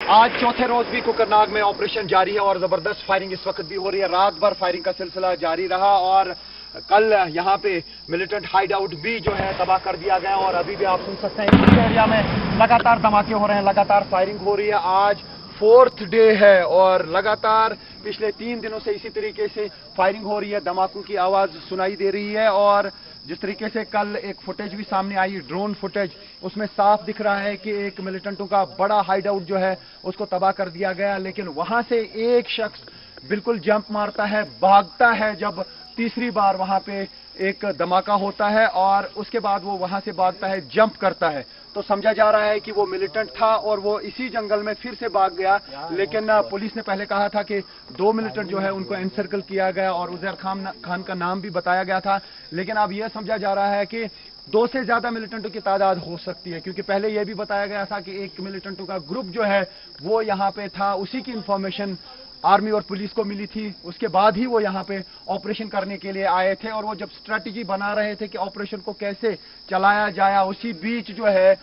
आज चौथे रोज भी कुकरनाग में ऑपरेशन जारी है और जबरदस्त फायरिंग इस वक्त भी हो रही है। रात भर फायरिंग का सिलसिला जारी रहा और कल यहाँ पे मिलिटेंट हाइड आउट भी जो है तबाह कर दिया गया और अभी भी आप सुन सकते हैं इस एरिया में लगातार धमाके हो रहे हैं, लगातार फायरिंग हो रही है। आज फोर्थ डे है और लगातार पिछले 3 दिनों से इसी तरीके से फायरिंग हो रही है, धमाकों की आवाज सुनाई दे रही है। और जिस तरीके से कल एक फुटेज भी सामने आई, ड्रोन फुटेज, उसमें साफ दिख रहा है कि एक मिलिटेंटों का बड़ा हाइड आउट जो है उसको तबाह कर दिया गया, लेकिन वहां से एक शख्स बिल्कुल जंप मारता है, भागता है जब तीसरी बार वहां पे एक धमाका होता है और उसके बाद वो वहां से भागता है, जंप करता है। तो समझा जा रहा है कि वो मिलिटेंट था और वो इसी जंगल में फिर से भाग गया, लेकिन पुलिस ने पहले कहा था कि 2 मिलिटेंट जो है उनको एनसर्कल किया गया और उजैर खान का नाम भी बताया गया था, लेकिन अब यह समझा जा रहा है कि 2 से ज्यादा मिलिटेंटों की तादाद हो सकती है, क्योंकि पहले यह भी बताया गया था कि एक मिलिटेंटों का ग्रुप जो है वो यहाँ पे था, उसी की इंफॉर्मेशन आर्मी और पुलिस को मिली थी, उसके बाद ही वो यहाँ पे ऑपरेशन करने के लिए आए थे। और वो जब स्ट्रेटजी बना रहे थे कि ऑपरेशन को कैसे चलाया जाए, उसी बीच जो है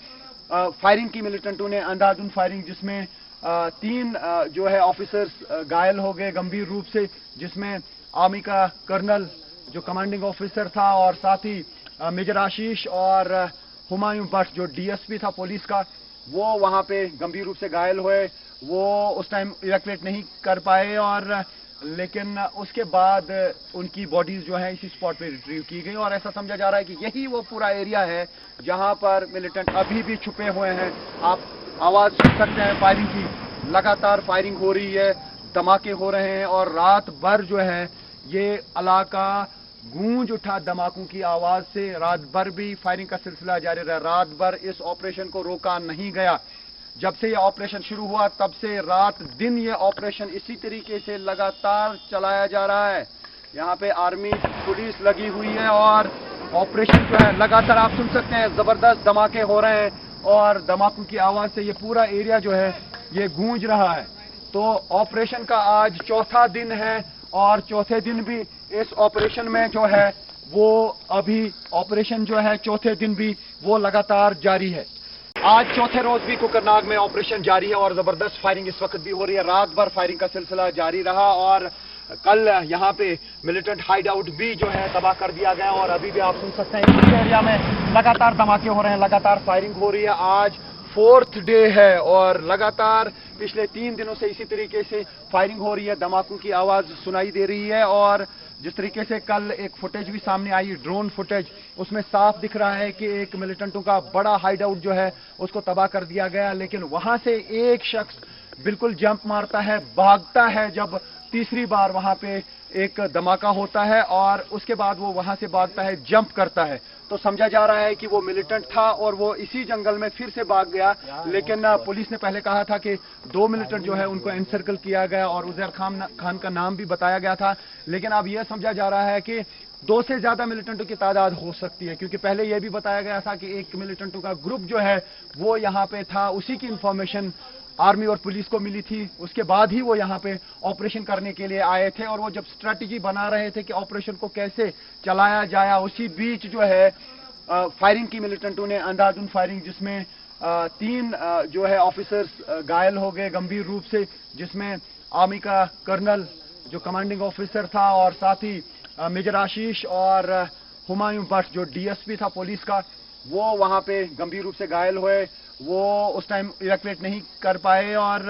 फायरिंग की मिलिटेंटों ने, अंधाधुंध फायरिंग, जिसमें 3 जो है ऑफिसर्स घायल हो गए गंभीर रूप से, जिसमें आर्मी का कर्नल जो कमांडिंग ऑफिसर था और साथ ही मेजर आशीष और हुमायूं भट्ट जो डीएसपी था पुलिस का, वो वहां पे गंभीर रूप से घायल हुए। वो उस टाइम इवैक्यूएट नहीं कर पाए और लेकिन उसके बाद उनकी बॉडीज जो है इसी स्पॉट पे रिट्रीव की गई और ऐसा समझा जा रहा है कि यही वो पूरा एरिया है जहां पर मिलिटेंट अभी भी छुपे हुए हैं। आप आवाज सुन सकते हैं फायरिंग की, लगातार फायरिंग हो रही है, धमाके हो रहे हैं और रात भर जो है ये इलाका गूंज उठा धमाकों की आवाज से। रात भर भी फायरिंग का सिलसिला जारी रहा, रात भर इस ऑपरेशन को रोका नहीं गया। जब से ये ऑपरेशन शुरू हुआ तब से रात दिन ये ऑपरेशन इसी तरीके से लगातार चलाया जा रहा है। यहाँ पे आर्मी पुलिस लगी हुई है और ऑपरेशन जो है लगातार आप सुन सकते हैं, जबरदस्त धमाके हो रहे हैं और धमाकों की आवाज से ये पूरा एरिया जो है ये गूंज रहा है। तो ऑपरेशन का आज चौथा दिन है और चौथे दिन भी इस ऑपरेशन में जो है वो अभी ऑपरेशन जो है चौथे दिन भी वो लगातार जारी है। आज चौथे रोज भी कुकरनाग में ऑपरेशन जारी है और जबरदस्त फायरिंग इस वक्त भी हो रही है। रात भर फायरिंग का सिलसिला जारी रहा और कल यहाँ पे मिलिटेंट हाइड आउट भी जो है तबाह कर दिया गया और अभी भी आप सुन सकते हैं इस एरिया में लगातार धमाके हो रहे हैं, लगातार फायरिंग हो रही है। आज फोर्थ डे है और लगातार पिछले 3 दिनों से इसी तरीके से फायरिंग हो रही है, धमाकों की आवाज सुनाई दे रही है। और जिस तरीके से कल एक फुटेज भी सामने आई, ड्रोन फुटेज, उसमें साफ दिख रहा है कि एक मिलिटेंटों का बड़ा हाइड आउट जो है उसको तबाह कर दिया गया, लेकिन वहां से एक शख्स बिल्कुल जंप मारता है, भागता है जब तीसरी बार वहां पे एक धमाका होता है और उसके बाद वो वहां से भागता है, जंप करता है। तो समझा जा रहा है कि वो मिलिटेंट था और वो इसी जंगल में फिर से भाग गया, लेकिन पुलिस ने पहले कहा था कि 2 मिलिटेंट जो है उनको एनसर्कल किया गया और उजैर खान का नाम भी बताया गया था, लेकिन अब यह समझा जा रहा है कि 2 से ज्यादा मिलिटेंटों की तादाद हो सकती है, क्योंकि पहले यह भी बताया गया था कि एक मिलिटेंटों का ग्रुप जो है वो यहाँ पे था, उसी की इंफॉर्मेशन आर्मी और पुलिस को मिली थी, उसके बाद ही वो यहाँ पे ऑपरेशन करने के लिए आए थे। और वो जब स्ट्रेटजी बना रहे थे कि ऑपरेशन को कैसे चलाया जाए, उसी बीच जो है फायरिंग की मिलिटेंटों ने, अंधाधुंध फायरिंग, जिसमें 3 जो है ऑफिसर्स घायल हो गए गंभीर रूप से, जिसमें आर्मी का कर्नल जो कमांडिंग ऑफिसर था और साथ ही मेजर आशीष और हुमायूं भट्ट जो डीएसपी था पुलिस का, वो वहां पे गंभीर रूप से घायल हुए। वो उस टाइम इवैक्यूएट नहीं कर पाए और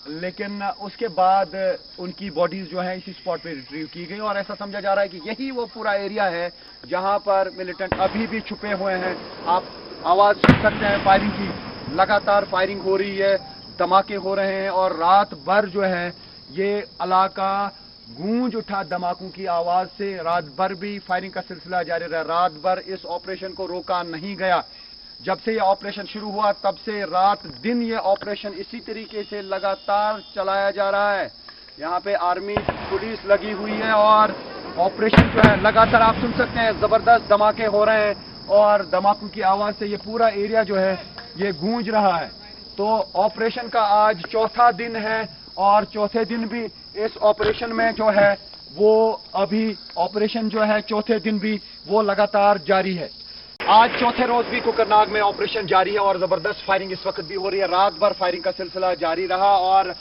लेकिन उसके बाद उनकी बॉडीज जो है इसी स्पॉट पे रिट्रीव की गई और ऐसा समझा जा रहा है कि यही वो पूरा एरिया है जहां पर मिलिटेंट अभी भी छुपे हुए हैं। आप आवाज सुन सकते हैं फायरिंग की, लगातार फायरिंग हो रही है, धमाके हो रहे हैं और रात भर जो है ये इलाका गूंज उठा धमाकों की आवाज से। रात भर भी फायरिंग का सिलसिला जारी रहा, रात भर इस ऑपरेशन को रोका नहीं गया। जब से ये ऑपरेशन शुरू हुआ तब से रात दिन ये ऑपरेशन इसी तरीके से लगातार चलाया जा रहा है। यहाँ पे आर्मी पुलिस लगी हुई है और ऑपरेशन जो है लगातार आप सुन सकते हैं, जबरदस्त धमाके हो रहे हैं और धमाकों की आवाज से ये पूरा एरिया जो है ये गूंज रहा है। तो ऑपरेशन का आज चौथा दिन है और चौथे दिन भी इस ऑपरेशन में जो है वो अभी ऑपरेशन जो है चौथे दिन भी वो लगातार जारी है। आज चौथे रोज भी कुकरनाग में ऑपरेशन जारी है और जबरदस्त फायरिंग इस वक्त भी हो रही है। रात भर फायरिंग का सिलसिला जारी रहा और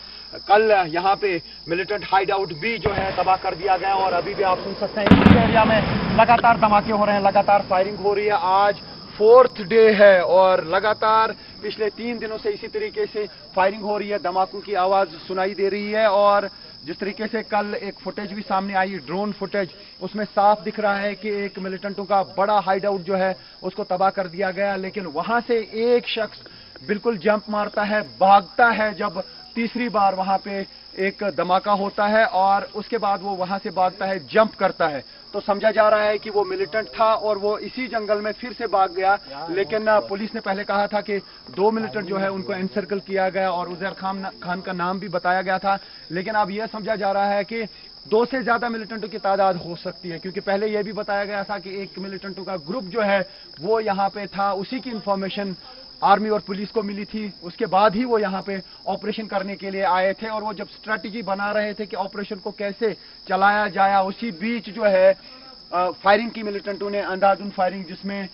कल यहाँ पे मिलिटेंट हाइड आउट भी जो है तबाह कर दिया गया और अभी भी आप सुन सकते हैं इस एरिया में लगातार धमाके हो रहे हैं, लगातार फायरिंग हो रही है। आज 4th डे है और लगातार पिछले 3 दिनों से इसी तरीके से फायरिंग हो रही है, धमाकों की आवाज सुनाई दे रही है। और जिस तरीके से कल एक फुटेज भी सामने आई, ड्रोन फुटेज, उसमें साफ दिख रहा है कि एक मिलिटेंटों का बड़ा हाइड आउट जो है उसको तबाह कर दिया गया, लेकिन वहां से एक शख्स बिल्कुल जंप मारता है, भागता है जब तीसरी बार वहां पे एक धमाका होता है और उसके बाद वो वहां से भागता है, जंप करता है। तो समझा जा रहा है कि वो मिलिटेंट था और वो इसी जंगल में फिर से भाग गया, लेकिन पुलिस ने पहले कहा था कि 2 मिलिटेंट जो है उनको एनसर्कल किया गया और उजैर खान का नाम भी बताया गया था, लेकिन अब यह समझा जा रहा है कि 2 से ज्यादा मिलिटेंटों की तादाद हो सकती है, क्योंकि पहले यह भी बताया गया था कि एक मिलिटेंटों का ग्रुप जो है वो यहाँ पे था, उसी की इंफॉर्मेशन आर्मी और पुलिस को मिली थी, उसके बाद ही वो यहाँ पे ऑपरेशन करने के लिए आए थे। और वो जब स्ट्रेटजी बना रहे थे कि ऑपरेशन को कैसे चलाया जाए, उसी बीच जो है फायरिंग की मिलिटेंटों ने, अंधाधुंध फायरिंग, जिसमें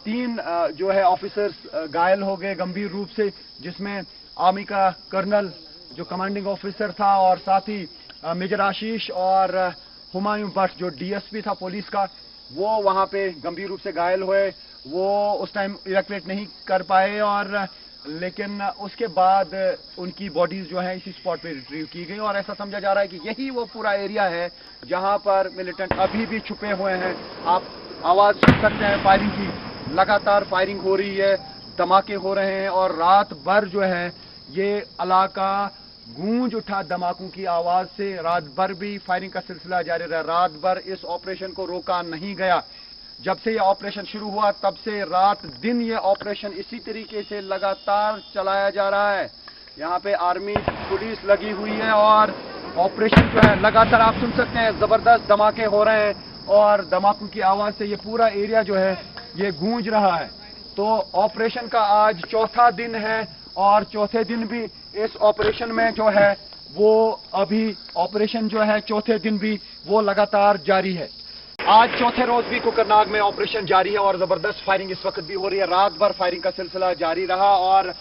3 जो है ऑफिसर्स घायल हो गए गंभीर रूप से, जिसमें आर्मी का कर्नल जो कमांडिंग ऑफिसर था और साथ ही मेजर आशीष और हुमायूं भट्ट जो डीएसपी था पुलिस का, वो वहां पे गंभीर रूप से घायल हुए। वो उस टाइम इवैक्यूएट नहीं कर पाए और लेकिन उसके बाद उनकी बॉडीज जो है इसी स्पॉट पे रिट्रीव की गई और ऐसा समझा जा रहा है कि यही वो पूरा एरिया है जहां पर मिलिटेंट अभी भी छुपे हुए हैं। आप आवाज सुन सकते हैं फायरिंग की, लगातार फायरिंग हो रही है, धमाके हो रहे हैं और रात भर जो है ये इलाका गूंज उठा धमाकों की आवाज से। रात भर भी फायरिंग का सिलसिला जारी रहा, रात भर इस ऑपरेशन को रोका नहीं गया। जब से ये ऑपरेशन शुरू हुआ तब से रात दिन ये ऑपरेशन इसी तरीके से लगातार चलाया जा रहा है। यहाँ पे आर्मी पुलिस लगी हुई है और ऑपरेशन जो है लगातार आप सुन सकते हैं, जबरदस्त धमाके हो रहे हैं और धमाकों की आवाज से ये पूरा एरिया जो है ये गूंज रहा है। तो ऑपरेशन का आज चौथा दिन है और चौथे दिन भी इस ऑपरेशन में जो है वो अभी ऑपरेशन जो है चौथे दिन भी वो लगातार जारी है। आज चौथे रोज भी कुकरनाग में ऑपरेशन जारी है और जबरदस्त फायरिंग इस वक्त भी हो रही है। रात भर फायरिंग का सिलसिला जारी रहा और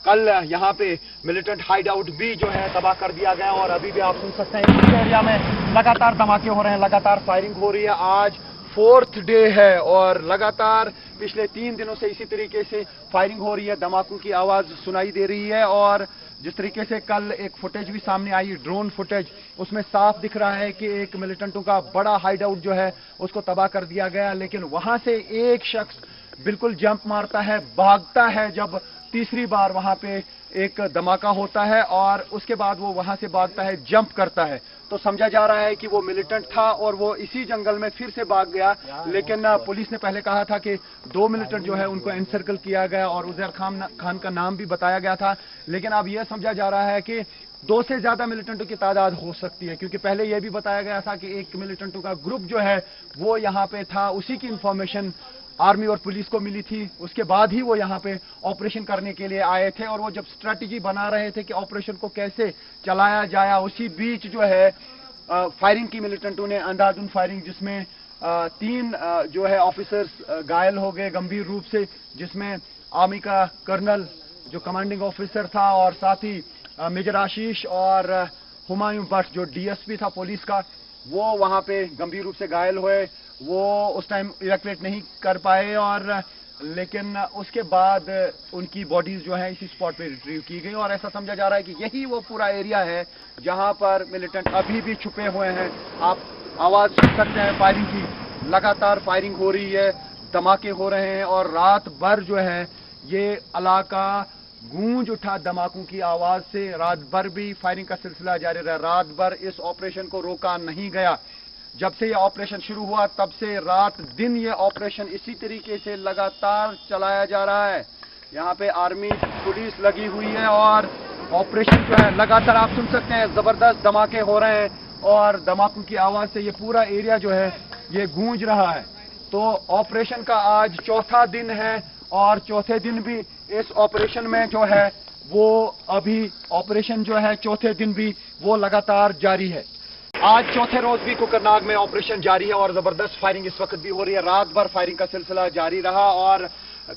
कल यहाँ पे मिलिटेंट हाइड आउट भी जो है तबाह कर दिया गया और अभी भी आप सुन सकते हैं इस एरिया में लगातार धमाके हो रहे हैं, लगातार फायरिंग हो रही है। आज 4th डे है और लगातार पिछले 3 दिनों से इसी तरीके से फायरिंग हो रही है, धमाकों की आवाज सुनाई दे रही है। और जिस तरीके से कल एक फुटेज भी सामने आई, ड्रोन फुटेज, उसमें साफ दिख रहा है कि एक मिलिटेंटों का बड़ा हाइड आउट जो है उसको तबाह कर दिया गया, लेकिन वहां से एक शख्स बिल्कुल जंप मारता है, भागता है जब तीसरी बार वहां पे एक धमाका होता है और उसके बाद वो वहां से भागता है, जंप करता है। तो समझा जा रहा है कि वो मिलिटेंट था और वो इसी जंगल में फिर से भाग गया, लेकिन पुलिस ने पहले कहा था कि 2 मिलिटेंट जो है उनको एनसर्कल किया गया और उजैर खान का नाम भी बताया गया था, लेकिन अब यह समझा जा रहा है कि 2 से ज्यादा मिलिटेंटों की तादाद हो सकती है, क्योंकि पहले यह भी बताया गया था कि एक मिलिटेंटों का ग्रुप जो है वो यहाँ पे था, उसी की इंफॉर्मेशन आर्मी और पुलिस को मिली थी, उसके बाद ही वो यहाँ पे ऑपरेशन करने के लिए आए थे। और वो जब स्ट्रेटजी बना रहे थे कि ऑपरेशन को कैसे चलाया जाए, उसी बीच जो है फायरिंग की मिलिटेंटों ने, अंधाधुंध फायरिंग, जिसमें 3 जो है ऑफिसर्स घायल हो गए गंभीर रूप से, जिसमें आर्मी का कर्नल जो कमांडिंग ऑफिसर था और साथ ही मेजर आशीष और हुमायूं भट्ट जो डीएसपी था पुलिस का, वो वहां पे गंभीर रूप से घायल हुए। वो उस टाइम इवैक्यूएट नहीं कर पाए और लेकिन उसके बाद उनकी बॉडीज जो है इसी स्पॉट पे रिट्रीव की गई और ऐसा समझा जा रहा है कि यही वो पूरा एरिया है जहां पर मिलिटेंट अभी भी छुपे हुए हैं। आप आवाज सुन सकते हैं फायरिंग की, लगातार फायरिंग हो रही है, धमाके हो रहे हैं और रात भर जो है ये इलाका गूंज उठा धमाकों की आवाज से। रात भर भी फायरिंग का सिलसिला जारी रहा, रात भर इस ऑपरेशन को रोका नहीं गया। जब से ये ऑपरेशन शुरू हुआ तब से रात दिन ये ऑपरेशन इसी तरीके से लगातार चलाया जा रहा है। यहाँ पे आर्मी पुलिस लगी हुई है और ऑपरेशन जो है लगातार आप सुन सकते हैं, जबरदस्त धमाके हो रहे हैं और धमाकों की आवाज से ये पूरा एरिया जो है ये गूंज रहा है। तो ऑपरेशन का आज चौथा दिन है और चौथे दिन भी इस ऑपरेशन में जो है वो अभी ऑपरेशन जो है चौथे दिन भी वो लगातार जारी है। आज चौथे रोज भी कुकरनाग में ऑपरेशन जारी है और जबरदस्त फायरिंग इस वक्त भी हो रही है। रात भर फायरिंग का सिलसिला जारी रहा और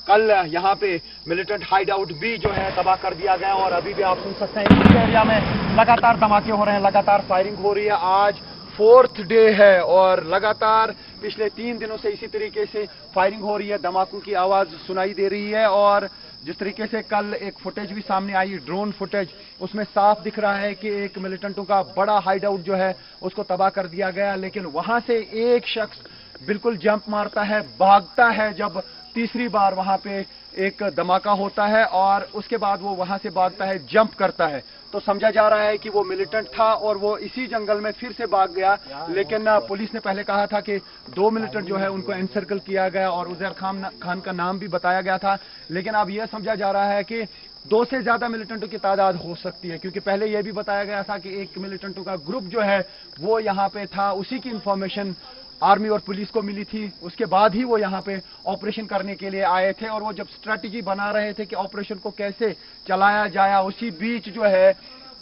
कल यहाँ पे मिलिटेंट हाइड आउट भी जो है तबाह कर दिया गया और अभी भी आप सुन सकते हैं इस एरिया में लगातार धमाके हो रहे हैं, लगातार फायरिंग हो रही है। आज फोर्थ डे है और लगातार पिछले 3 दिनों से इसी तरीके से फायरिंग हो रही है, धमाकों की आवाज सुनाई दे रही है। और जिस तरीके से कल एक फुटेज भी सामने आई, ड्रोन फुटेज, उसमें साफ दिख रहा है कि एक मिलिटेंटों का बड़ा हाइड आउट जो है उसको तबाह कर दिया गया, लेकिन वहां से एक शख्स बिल्कुल जंप मारता है, भागता है जब तीसरी बार वहां पे एक धमाका होता है और उसके बाद वो वहां से भागता है, जंप करता है। तो समझा जा रहा है कि वो मिलिटेंट था और वो इसी जंगल में फिर से भाग गया, लेकिन पुलिस ने पहले कहा था कि 2 मिलिटेंट जो है उनको एनसर्कल किया गया और उजैर खान का नाम भी बताया गया था, लेकिन अब यह समझा जा रहा है कि 2 से ज्यादा मिलिटेंटों की तादाद हो सकती है, क्योंकि पहले यह भी बताया गया था कि एक मिलिटेंटों का ग्रुप जो है वो यहाँ पे था, उसी की इंफॉर्मेशन आर्मी और पुलिस को मिली थी, उसके बाद ही वो यहाँ पे ऑपरेशन करने के लिए आए थे। और वो जब स्ट्रेटजी बना रहे थे कि ऑपरेशन को कैसे चलाया जाए, उसी बीच जो है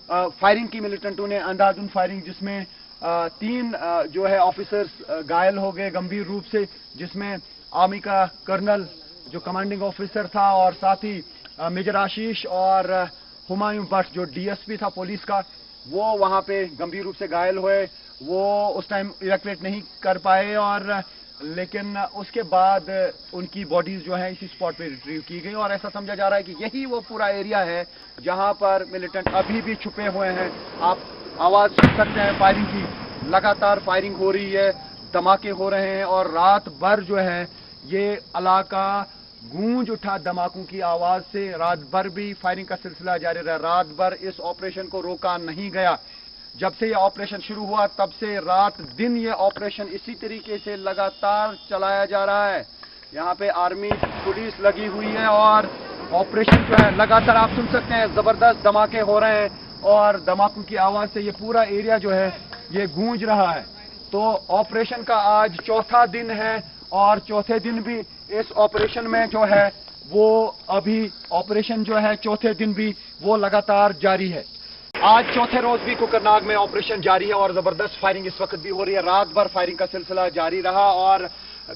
फायरिंग की मिलिटेंटों ने, अंधाधुंध फायरिंग, जिसमें 3 जो है ऑफिसर्स घायल हो गए गंभीर रूप से, जिसमें आर्मी का कर्नल जो कमांडिंग ऑफिसर था और साथ ही मेजर आशीष और हुमायूं भट्ट जो डीएसपी था पुलिस का, वो वहां पे गंभीर रूप से घायल हुए। वो उस टाइम इवैक्यूएट नहीं कर पाए और लेकिन उसके बाद उनकी बॉडीज जो है इसी स्पॉट पे रिट्रीव की गई और ऐसा समझा जा रहा है कि यही वो पूरा एरिया है जहां पर मिलिटेंट अभी भी छुपे हुए हैं। आप आवाज सुन सकते हैं फायरिंग की, लगातार फायरिंग हो रही है, धमाके हो रहे हैं और रात भर जो है ये इलाका गूंज उठा धमाकों की आवाज से। रात भर भी फायरिंग का सिलसिला जारी रहा, रात भर इस ऑपरेशन को रोका नहीं गया। जब से ये ऑपरेशन शुरू हुआ तब से रात दिन ये ऑपरेशन इसी तरीके से लगातार चलाया जा रहा है। यहाँ पे आर्मी पुलिस लगी हुई है और ऑपरेशन जो है लगातार आप सुन सकते हैं, जबरदस्त धमाके हो रहे हैं और धमाकों की आवाज से ये पूरा एरिया जो है ये गूंज रहा है। तो ऑपरेशन का आज चौथा दिन है और चौथे दिन भी इस ऑपरेशन में जो है वो अभी ऑपरेशन जो है चौथे दिन भी वो लगातार जारी है। आज चौथे रोज भी कुकरनाग में ऑपरेशन जारी है और जबरदस्त फायरिंग इस वक्त भी हो रही है। रात भर फायरिंग का सिलसिला जारी रहा और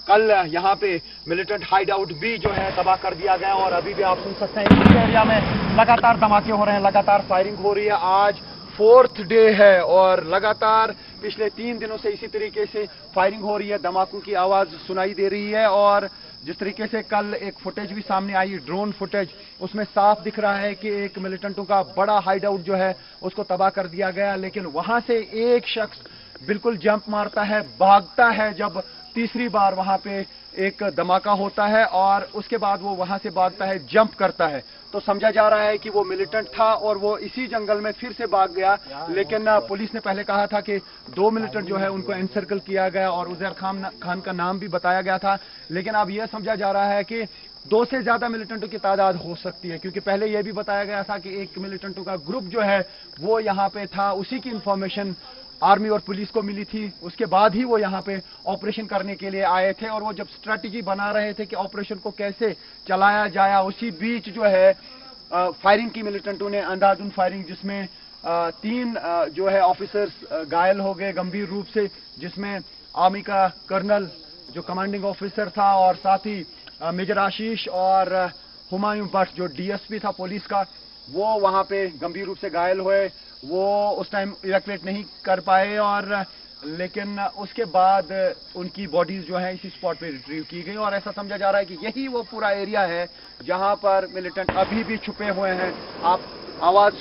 कल यहाँ पे मिलिटेंट हाइड आउट भी जो है तबाह कर दिया गया और अभी भी आप सुन सकते हैं इस एरिया में लगातार धमाके हो रहे हैं, लगातार फायरिंग हो रही है। आज फोर्थ डे है और लगातार पिछले 3 दिनों से इसी तरीके से फायरिंग हो रही है, धमाकों की आवाज सुनाई दे रही है। और जिस तरीके से कल एक फुटेज भी सामने आई, ड्रोन फुटेज, उसमें साफ दिख रहा है कि एक मिलिटेंटों का बड़ा हाइड आउट जो है उसको तबाह कर दिया गया, लेकिन वहां से एक शख्स बिल्कुल जंप मारता है, भागता है जब तीसरी बार वहां पे एक धमाका होता है और उसके बाद वो वहां से भागता है, जंप करता है। तो समझा जा रहा है कि वो मिलिटेंट था और वो इसी जंगल में फिर से भाग गया, लेकिन पुलिस ने पहले कहा था कि 2 मिलिटेंट जो है उनको एनसर्कल किया गया और उजैर खान का नाम भी बताया गया था, लेकिन अब यह समझा जा रहा है कि 2 से ज्यादा मिलिटेंटों की तादाद हो सकती है, क्योंकि पहले यह भी बताया गया था कि एक मिलिटेंटों का ग्रुप जो है वो यहाँ पे था, उसी की इंफॉर्मेशन आर्मी और पुलिस को मिली थी, उसके बाद ही वो यहाँ पे ऑपरेशन करने के लिए आए थे। और वो जब स्ट्रेटजी बना रहे थे कि ऑपरेशन को कैसे चलाया जाए, उसी बीच जो है फायरिंग की मिलिटेंटों ने, अंधाधुंध फायरिंग, जिसमें 3 जो है ऑफिसर्स घायल हो गए गंभीर रूप से, जिसमें आर्मी का कर्नल जो कमांडिंग ऑफिसर था और साथ ही मेजर आशीष और हुमायूं भट्ट जो डीएसपी था पुलिस का, वो वहां पे गंभीर रूप से घायल हुए। वो उस टाइम इवैक्यूएट नहीं कर पाए और लेकिन उसके बाद उनकी बॉडीज जो है इसी स्पॉट पे रिट्रीव की गई और ऐसा समझा जा रहा है कि यही वो पूरा एरिया है जहां पर मिलिटेंट अभी भी छुपे हुए हैं। आप आवाज